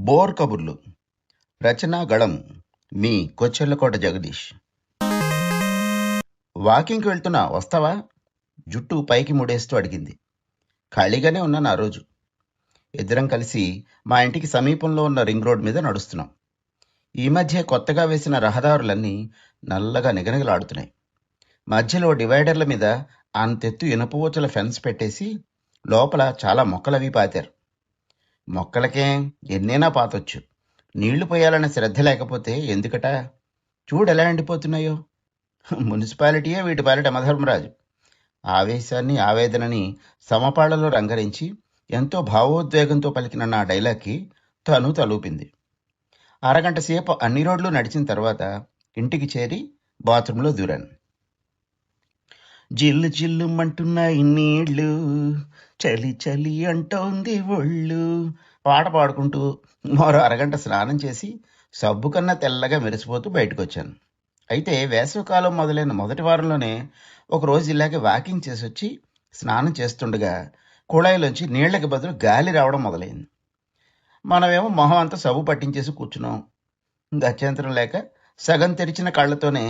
Bore కబుర్లు. రచన గళం మీ కొచ్చెర్లకోట జగదీష్. వాకింగ్కి వెళ్తున్నా, వస్తావా? జుట్టు పైకి ముడేస్తూ అడిగింది. ఖాళీగానే ఉన్నాను ఆ రోజు. ఇద్దరం కలిసి మా ఇంటికి సమీపంలో ఉన్న రింగ్ రోడ్ మీద నడుస్తున్నాం. ఈ మధ్య కొత్తగా వేసిన రహదారులన్నీ నల్లగా నిగనిగలాడుతున్నాయి. మధ్యలో డివైడర్ల మీద అంతెత్తు ఇనుపవూచల ఫెన్స్ పెట్టేసి లోపల చాలా మొక్కలవి పాతారు. మొక్కలకే ఎన్నైనా పాతొచ్చు, నీళ్లు పోయాలన్న శ్రద్ధ లేకపోతే ఎందుకట? చూడెలా ఎండిపోతున్నాయో. మున్సిపాలిటీయే వీటి పాలిట యమధర్మరాజు. ఆవేశాన్ని ఆవేదనని సమపాళ్లలో రంగరించి ఎంతో భావోద్వేగంతో పలికిన నా డైలాగ్కి తను తలూపింది. అరగంట సేపు అన్ని రోడ్లు నడిచిన తర్వాత ఇంటికి చేరి బాత్రూంలో దూరాను. జిల్లు జిల్లుమంటున్నాయి నీళ్ళు, చలి చలి అంటోంది ఒళ్ళు పాట పాడుకుంటూ మరో అరగంట స్నానం చేసి సబ్బు కన్నా తెల్లగా మెరిసిపోతూ బయటకు వచ్చాను. అయితే వేసవికాలం మొదలైన మొదటి వారంలోనే ఒకరోజు ఇలాగే వాకింగ్ చేసి వచ్చి స్నానం చేస్తుండగా కుళాయిలోంచి నీళ్లకి బదులు గాలి రావడం మొదలైంది. మనమేమో మొహం అంతా సబ్బు పట్టించేసి కూర్చున్నాం. గత్యంతరం లేక సగం తెరిచిన కళ్ళతోనే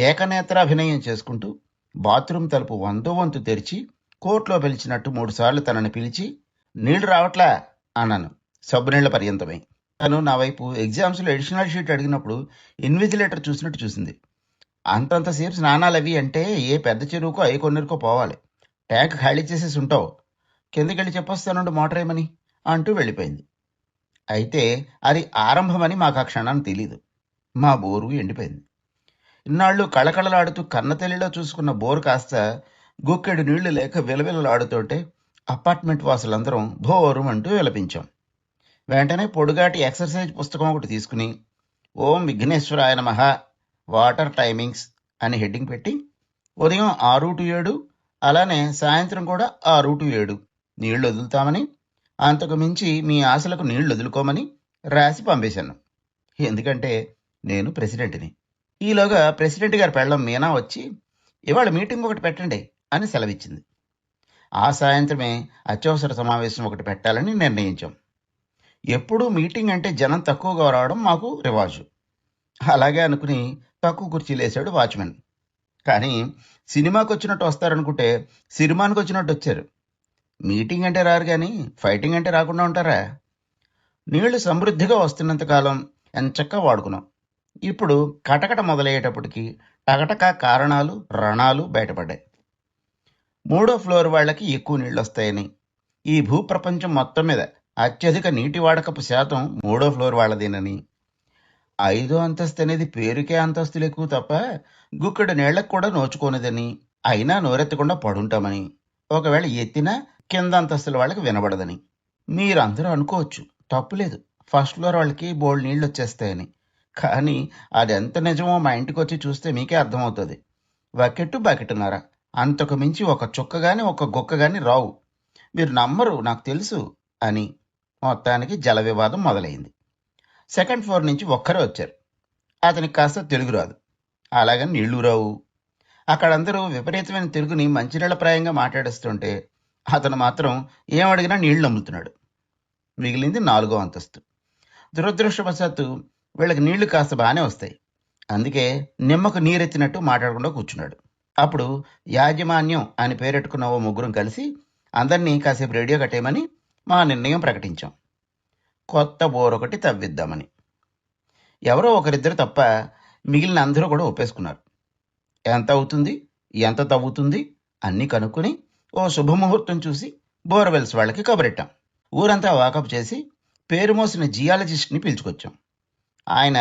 ఏకనేత్రాభినయం చేసుకుంటూ బాత్రూమ్ తలుపు వందో వంతు తెరిచి కోర్టులో పిలిచినట్టు 3 సార్లు తనని పిలిచి, నీళ్లు రావట్లా అన్నాను సబ్బునీళ్ల పర్యంతమై. తను నా వైపు ఎగ్జామ్స్లో ఎడిషనల్ షీట్ అడిగినప్పుడు ఇన్విజిలేటర్ చూసినట్టు చూసింది. అంతంతసేపు స్నానాలవి అంటే ఏ పెద్ద చెరువుకో కొన్నెరుకో పోవాలి, ట్యాంక్ ఖాళీ చేసేసి ఉంటావు, కిందకెళ్ళి చెప్పొస్తానుండి మోటార్ ఏమని అంటూ వెళ్ళిపోయింది. అయితే అది ఆరంభమని మాకు ఆ క్షణాన్ని తెలీదు. మా బోరు ఎండిపోయింది. ఇన్నాళ్ళు కళకళలాడుతూ కన్నతల్లిలో చూసుకున్న బోరు కాస్త గుక్కెడు నీళ్లు లేక విలవిలలాడుతుంటే అపార్ట్మెంట్ వాసులందరం భోరు అంటూ విలపించాం. వెంటనే పొడుగాటి ఎక్సర్సైజ్ పుస్తకం ఒకటి తీసుకుని ఓం విఘ్నేశ్వరాయ నమః వాటర్ టైమింగ్స్ అని హెడ్డింగ్ పెట్టి ఉదయం 6 to 7 అలానే సాయంత్రం కూడా 6 to 7 నీళ్లు వదులుతామని, అంతకు మించి మీ ఆశలకు నీళ్లు వదులుకోమని రాసి పంపేశాను. ఎందుకంటే నేను ప్రెసిడెంట్ని. ఈలోగా ప్రెసిడెంట్ గారి పెళ్ళం మీనా వచ్చి ఇవాళ మీటింగ్ ఒకటి పెట్టండి అని సెలవిచ్చింది. ఆ సాయంత్రమే అత్యవసర సమావేశం ఒకటి పెట్టాలని నిర్ణయించాం. ఎప్పుడూ మీటింగ్ అంటే జనం తక్కువగా రావడం మాకు రివాజు. అలాగే అనుకుని తక్కువ కుర్చీలు వేశాడు వాచ్మెన్. కానీ సినిమాకి వచ్చినట్టు వస్తారనుకుంటే సినిమానికి వచ్చినట్టు వచ్చారు. మీటింగ్ అంటే రారు కానీ ఫైటింగ్ అంటే రాకుండా ఉంటారా? నీళ్లు సమృద్ధిగా వస్తున్నంతకాలం ఎంచక్కా వాడుకున్నాం. ఇప్పుడు కటకట మొదలయ్యేటప్పటికి టకటక కారణాలు రణాలు బయటపడ్డాయి. 3వ ఫ్లోర్ వాళ్ళకి ఎక్కువ నీళ్ళు వస్తాయని, ఈ భూప్రపంచం మొత్తం మీద అత్యధిక నీటి వాడకపు శాతం 3వ ఫ్లోర్ వాళ్ళదేనని, 5వ అంతస్తు అనేది పేరుకే అంతస్తులు ఎక్కువ తప్ప గుక్కడి నీళ్లకు కూడా నోచుకోనిదని, అయినా నోరెత్తకుండా పడుంటామని, ఒకవేళ ఎత్తినా కింద అంతస్తుల వాళ్ళకి వినబడదని. మీరందరూ అనుకోవచ్చు, తప్పులేదు, ఫస్ట్ ఫ్లోర్ వాళ్ళకి బోల్డ్ నీళ్ళు వచ్చేస్తాయని. కానీ అది ఎంత నిజమో మా ఇంటికి వచ్చి చూస్తే మీకే అర్థమవుతుంది. బకెట్టు బకెట్టున్నారా, అంతకు మించి ఒక చుక్క కానీ ఒక గుక్క కానీ రావు. మీరు నమ్మరు, నాకు తెలుసు అని మొత్తానికి జల వివాదం మొదలైంది. సెకండ్ ఫ్లోర్ నుంచి ఒక్కరే వచ్చారు. అతనికి కాస్త తెలుగు రాదు, అలాగని నీళ్లు రావు. అక్కడందరూ విపరీతమైన తెలుగుని మంచినీళ్ల ప్రాయంగా మాట్లాడేస్తుంటే అతను మాత్రం ఏమడిగినా నీళ్లు నమ్ముతున్నాడు. మిగిలింది 4వ అంతస్తు. దురదృష్టవశాత్తు వీళ్ళకి నీళ్లు కాస్త బాగానే వస్తాయి. అందుకే నిమ్మకు నీరెత్తినట్టు మాట్లాడకుండా కూర్చున్నాడు. అప్పుడు యాజమాన్యం అని పేరెట్టుకున్న ఓ ముగ్గురం కలిసి అందరినీ కాసేపు రేడియో కట్టేయమని మా నిర్ణయం ప్రకటించాం. కొత్త బోర్ ఒకటి తవ్విద్దామని. ఎవరో ఒకరిద్దరు తప్ప మిగిలిన అందరూ కూడా ఒప్పేసుకున్నారు. ఎంత అవుతుంది, ఎంత తవ్వుతుంది అన్నీ కనుక్కొని ఓ శుభముహూర్తం చూసి బోర్వెల్స్ వాళ్ళకి కబురెట్టాం. ఊరంతా వాకప్ చేసి పేరు మోసిన జియాలజిస్ట్ని పిలుచుకొచ్చాం. ఆయన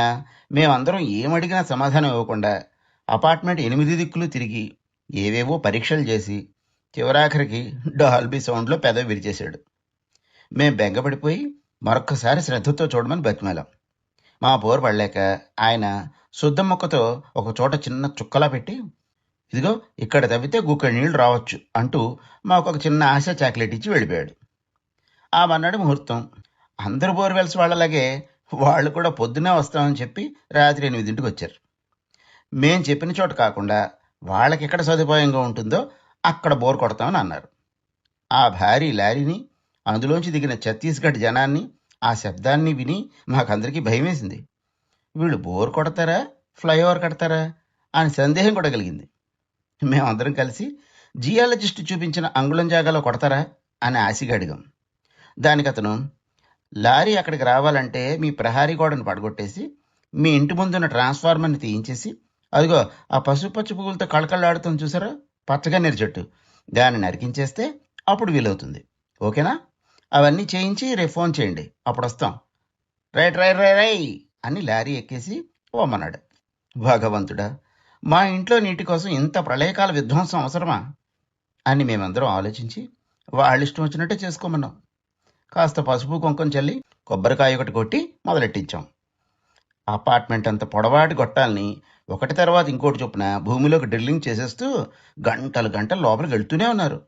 మేమందరం ఏమడిగినా సమాధానం ఇవ్వకుండా అపార్ట్మెంట్ 8 దిక్కులు తిరిగి ఏవేవో పరీక్షలు చేసి చివరాఖరికి డాల్బీ సౌండ్లో పెదవి విరిచేశాడు. మేం బెంగపడిపోయి మరొక్కసారి శ్రద్ధతో చూడమని బతిమాలాం. మా పోరు పడలేక ఆయన శుద్ధ ముక్కతో ఒక చోట చిన్న చుక్కలా పెట్టి, ఇదిగో ఇక్కడ తవ్వితే గుక్కడి నీళ్లు రావచ్చు అంటూ మాకు ఒక చిన్న ఆశ చాక్లెట్ ఇచ్చి వెళ్ళిపోయాడు. ఆ మన్నాడు ముహూర్తం. అందరు బోర్వెల్స్ వాళ్ళలాగే వాళ్ళు కూడా పొద్దునే వస్తామని చెప్పి రాత్రి 8ంటికి వచ్చారు. మేం చెప్పిన చోట కాకుండా వాళ్ళకి ఎక్కడ సదుపాయంగా ఉంటుందో అక్కడ బోర్ కొడతామని అన్నారు. ఆ భారీ లారీని, అందులోంచి దిగిన ఛత్తీస్గఢ్ జనాన్ని ఆ శబ్దాన్ని విని మాకందరికీ భయమేసింది. వీళ్ళు బోర్ కొడతారా, ఫ్లైఓవర్ కడతారా అని సందేహం కూడా కలిగింది. మేమందరం కలిసి జియాలజిస్ట్ చూపించిన అంగుళం జాగాలో కొడతారా అని ఆశగా అడిగాం. దానికి అతను, లారీ అక్కడికి రావాలంటే మీ ప్రహారీ గోడను పడగొట్టేసి మీ ఇంటి ముందున్న ట్రాన్స్ఫార్మర్ని తీయించేసి, అదిగో ఆ పసుపచ్చ పువ్వులతో కళకళలాడుతుంది చూసారా పచ్చగన్నేరు చెట్టు, దాన్ని నరికించేస్తే అప్పుడు వీలవుతుంది. ఓకేనా? అవన్నీ చేయించి రేపు ఫోన్ చేయండి, అప్పుడు వస్తాం. రైట్ రైట్ రై రై అని లారీ ఎక్కేసి పోమన్నాడు. భగవంతుడా, మా ఇంట్లో నీటి కోసం ఇంత ప్రళయకాల విధ్వంసం అవసరమా అని మేమందరం ఆలోచించి వాళ్ళ ఇష్టం వచ్చినట్టే చేసుకోమన్నాం. కాస్త పసుపు కుంకుమ చల్లి కొబ్బరికాయ ఒకటి కొట్టి మొదలెట్టించాం. అపార్ట్మెంట్ అంత పొడవాటి గొట్టాలని ఒకటి తర్వాత ఇంకోటి చొప్పున భూమిలోకి డ్రిల్లింగ్ చేసేస్తూ గంటలు గంటలు లోపలికి వెళ్తూనే ఉన్నారు.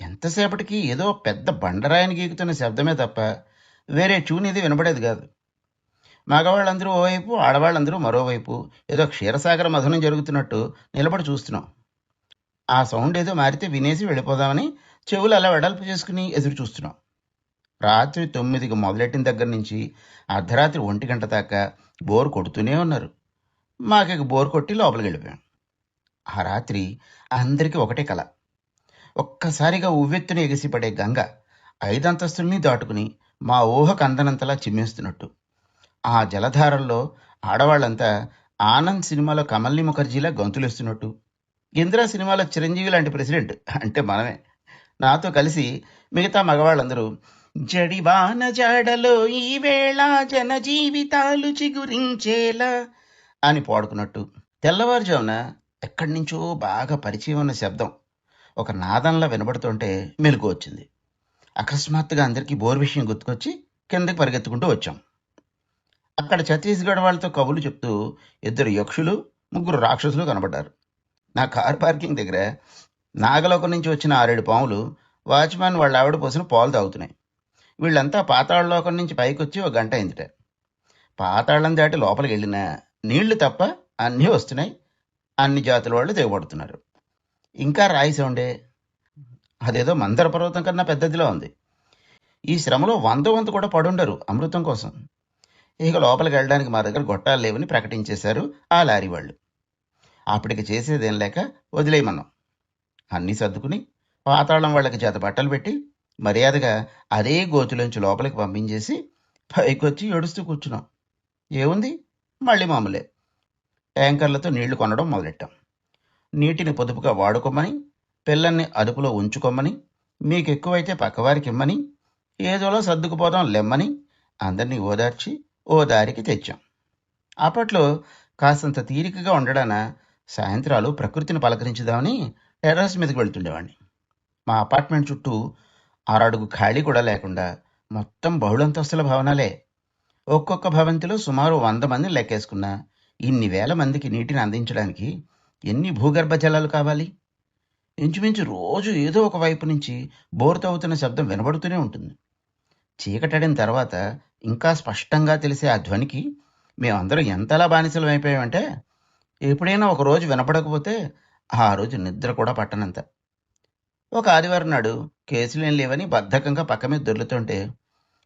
ఎంతసేపటికి ఏదో పెద్ద బండరాయిని గీకుతున్న శబ్దమే తప్ప వేరే ట్యూన్ ఇది వినబడేది కాదు. మగవాళ్ళందరూ ఓవైపు, ఆడవాళ్ళందరూ మరోవైపు ఏదో క్షీరసాగర మథనం జరుగుతున్నట్టు నిలబడి చూస్తున్నాం. ఆ సౌండ్ ఏదో మారితే వినేసి వెళ్ళిపోదామని చెవులు అలా వెడల్పు చేసుకుని ఎదురు చూస్తున్నాం. రాత్రి 9కి మొదలెట్టిన దగ్గర నుంచి అర్ధరాత్రి 1 గంట దాకా బోర్ కొడుతూనే ఉన్నారు. మాకు బోర్ కొట్టి లోపలికి వెళ్ళిపోయాం. ఆ రాత్రి అందరికీ ఒకటే కల. ఒక్కసారిగా ఉవ్వెత్తున ఎగిసిపడే గంగ 5 అంతస్తుల్ని దాటుకుని మా ఊహకు అందనంతలా చిమ్మేస్తున్నట్టు. ఆ జలధారల్లో ఆడవాళ్లంతా ఆనంద్ సినిమాలో కమల్ని ముఖర్జీలా గొంతులేస్తున్నట్టు, ఇందిరా సినిమాలో చిరంజీవి లాంటి ప్రెసిడెంట్ అంటే మనమే నాతో కలిసి మిగతా మగవాళ్ళందరూ జడివాన జాడలో ఈ వేళ జన జీవితాలు చిగురించేలా అని పాడుకున్నట్టు. తెల్లవారుజామున ఎక్కడి నుంచో బాగా పరిచయం ఉన్న శబ్దం ఒక నాదంలా వినబడుతుంటే మెలకు వచ్చింది. అకస్మాత్తుగా అందరికీ బోర్ విషయం గుర్తుకొచ్చి కిందకి పరిగెత్తుకుంటూ వచ్చాం. అక్కడ ఛత్తీస్గఢ్ వాళ్ళతో కబుర్లు చెప్తూ 2 యక్షులు 3 రాక్షసులు కనబడ్డారు. నా కారు పార్కింగ్ దగ్గర నాగలోకం నుంచి వచ్చిన 6-7 పాములు వాచ్మ్యాన్ వాళ్ళ ఆవిడ పోసిన పాలు తాగుతున్నాయి. వీళ్ళంతా పాతాళలోకం నుంచి పైకొచ్చి 1 గంట అయిందిట. పాతాళం దాటి లోపలికి వెళ్ళినా నీళ్లు తప్ప అన్నీ వస్తున్నాయి. అన్ని జాతుల వాళ్ళు దిగబడుతున్నారు. ఇంకా రాయి సౌండే. అదేదో మందర పర్వతం కన్నా పెద్దదిలా ఉంది. ఈ శ్రమలో 100 వంతు కూడా పడుండరు అమృతం కోసం. ఇక లోపలికి వెళ్ళడానికి మా దగ్గర గొట్టాలు లేవని ప్రకటించేశారు ఆ లారీ వాళ్ళు. అప్పటికి చేసేదేం లేక వదిలేయమన్నాం. అన్నీ సర్దుకుని పాతాళం వాళ్ళకి చేత బట్టలు పెట్టి మర్యాదగా అదే గోతులోంచి లోపలికి పంపించేసి పైకొచ్చి ఏడుస్తూ కూర్చున్నాం. ఏముంది, మళ్ళీ మామూలే. ట్యాంకర్లతో నీళ్లు కొనడం మొదలెట్టాం. నీటిని పొదుపుగా వాడుకోమని, పిల్లల్ని అదుపులో ఉంచుకోమని, మీకు ఎక్కువైతే పక్కవారికి ఇమ్మని, ఏదోలో సర్దుకుపోదాం లెమ్మని అందరినీ ఓదార్చి ఓ దారికి తెచ్చాం. అప్పట్లో కాస్తంత తీరికగా ఉండడాన సాయంత్రాలు ప్రకృతిని పలకరించుదామని టెర్రస్ మీదకి వెళ్తుండేవాడిని. మా అపార్ట్మెంట్ చుట్టూ 6 అడుగు ఖాళీ కూడా లేకుండా మొత్తం బహుళంతస్తుల భవనాలే. ఒక్కొక్క భవంతిలో సుమారు 100 మందిని లెక్కేసుకున్నా ఇన్ని వేల మందికి నీటిని అందించడానికి ఎన్ని భూగర్భ జలాలు కావాలి? ఇంచుమించు రోజు ఏదో ఒక వైపు నుంచి బోరు తవ్వుతున్న శబ్దం వినబడుతూనే ఉంటుంది. చీకటడిన తర్వాత ఇంకా స్పష్టంగా తెలిసే ఆ ధ్వనికి మేమందరం ఎంతలా బానిసలం అయిపోయామంటే ఎప్పుడైనా ఒక రోజు వినపడకపోతే ఆ రోజు నిద్ర కూడా పట్టనంత. ఒక ఆదివారం నాడు కేసులేం లేవని బద్ధకంగా పక్క మీద దొర్లుతుంటే,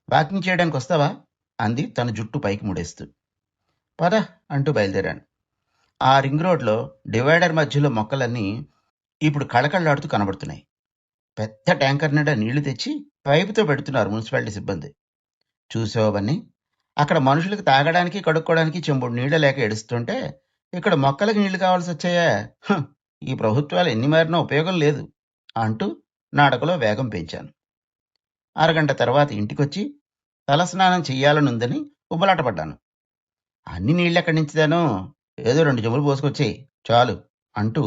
వాకింగ్ చేయడానికి వస్తావా అంది తన జుట్టు పైకి ముడేస్తూ. పద అంటూ బయలుదేరాను. ఆ రింగ్ రోడ్లో డివైడర్ మధ్యలో మొక్కలన్నీ ఇప్పుడు కళకళలాడుతూ కనబడుతున్నాయి. పెద్ద ట్యాంకర్ నిండా నీళ్లు తెచ్చి పైపుతో పెడుతున్నారు మున్సిపాలిటీ సిబ్బంది. చూసావన్నీ, అక్కడ మనుషులకు తాగడానికి కడుక్కోవడానికి చెంబుడు నీళ్లు లేక ఏడుస్తుంటే ఇక్కడ మొక్కలకు నీళ్లు కావాల్సి వచ్చాయా? ఈ ప్రభుత్వాలు ఎన్ని మారినా ఉపయోగం లేదు అంటూ నడకలో వేగం పెంచాను. అరగంట తర్వాత ఇంటికొచ్చి తలస్నానం చెయ్యాలనుందని ఉబ్బలాటపడ్డాను. అన్ని నీళ్ళెక్కడి నుంచిదానో, ఏదో 2 చెంబులు పోసుకొచ్చేయి చాలు అంటూ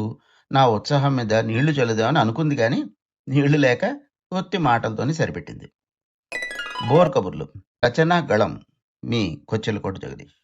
నా ఉత్సాహం మీద నీళ్లు చల్లుదామని అనుకుంది కానీ నీళ్లు లేక ఒత్తి మాటలతోనే సరిపెట్టింది. బోర్ కబుర్లు రచన గళం మీ కొచ్చెలకోట జగదీష్.